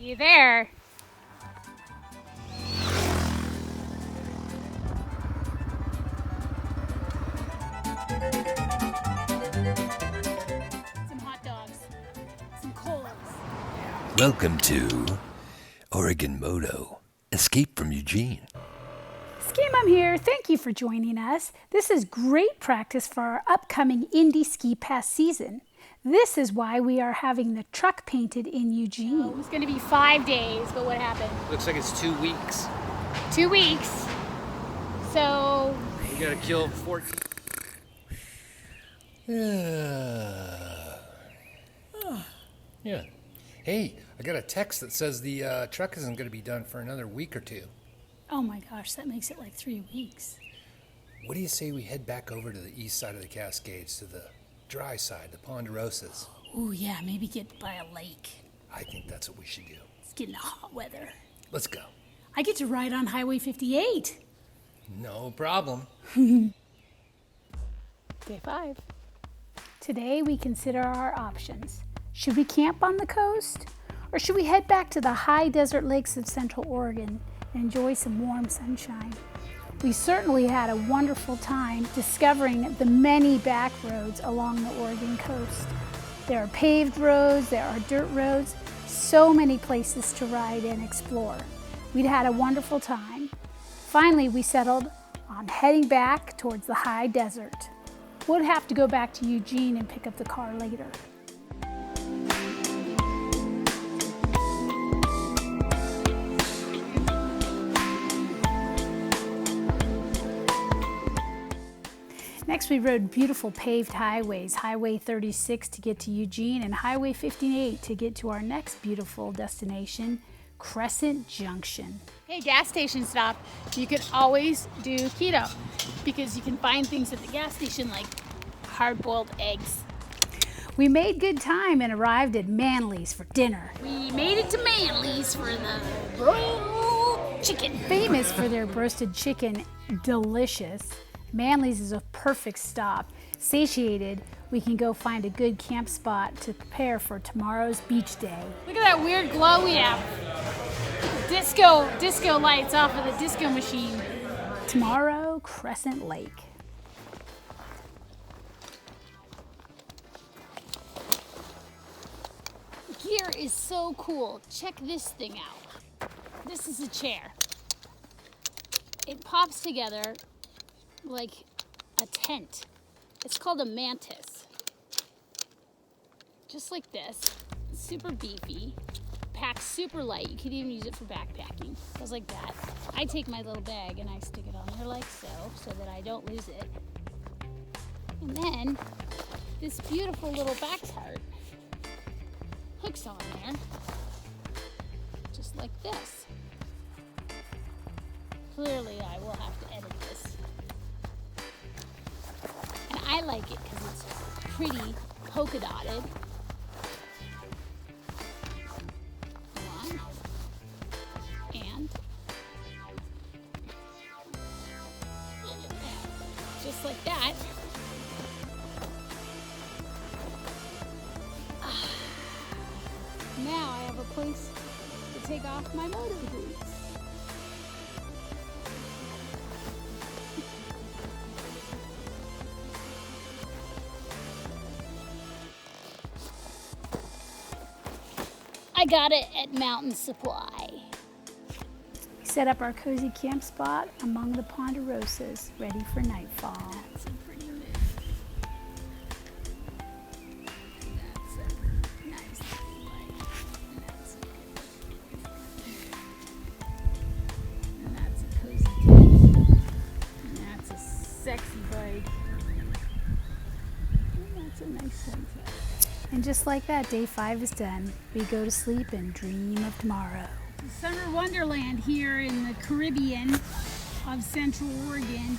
See you there. Some hot dogs, some colas. Welcome to Oregon Moto. Escape from Eugene. Ski Mom here. Thank you for joining us. This is great practice for our upcoming Indy Ski Pass season. This is why we are having the truck painted in Eugene. It was going to be 5 days, but what happened? Looks like it's 2 weeks. 2 weeks. So We gotta kill 14. Yeah. Hey, I got a text that says the truck isn't going to be done for another week or two. oh my gosh, that makes it like 3 weeks. What do you say we head back over to the east side of the Cascades, to the dry side, the Ponderosas? Oh yeah, maybe get by a lake. I think that's what we should do. It's getting hot weather. Let's go. I get to ride on Highway 58. No problem. Day 5. Today we consider our options. Should we camp on the coast? Or should we head back to the high desert lakes of Central Oregon and enjoy some warm sunshine? We certainly had a wonderful time discovering the many back roads along the Oregon coast. There are paved roads, there are dirt roads, so many places to ride and explore. We'd had a wonderful time. Finally, we settled on heading back towards the high desert. We'll have to go back to Eugene and pick up the car later. Next, we rode beautiful paved highways, Highway 36 to get to Eugene and Highway 58 to get to our next beautiful destination, Crescent Junction. Hey, gas station stop. You can always do keto because you can find things at the gas station like hard-boiled eggs. We made good time and arrived at Manly's for dinner. We made it to Manly's for the broiled chicken. Famous for their roasted chicken, delicious. Manly's is a perfect stop. Satiated, we can go find a good camp spot to prepare for tomorrow's beach day. Look at that weird glow we have. Disco lights off of the disco machine. Tomorrow, Crescent Lake. Gear is so cool. Check this thing out. This is a chair. It pops together like a tent. It's called a mantis. Just like this. Super beefy. Packs super light. You could even use it for backpacking. Goes like that. I take my little bag and I stick it on there like so that I don't lose it. And then this beautiful little back part hooks on there. Just like this. Clearly I will have to edit this. And I like it because it's pretty polka dotted. One. And just like that. Now I have a place to take off my moto boots. I got it at Mountain Supply. We set up our cozy camp spot among the Ponderosas, ready for nightfall. That's a pretty move. That's a nice little light. And that's a cozy tent. And that's a sexy bike. And that's a nice sunset. And just like that, day 5 is done. We go to sleep and dream of tomorrow. Summer Wonderland here in the Caribbean of Central Oregon.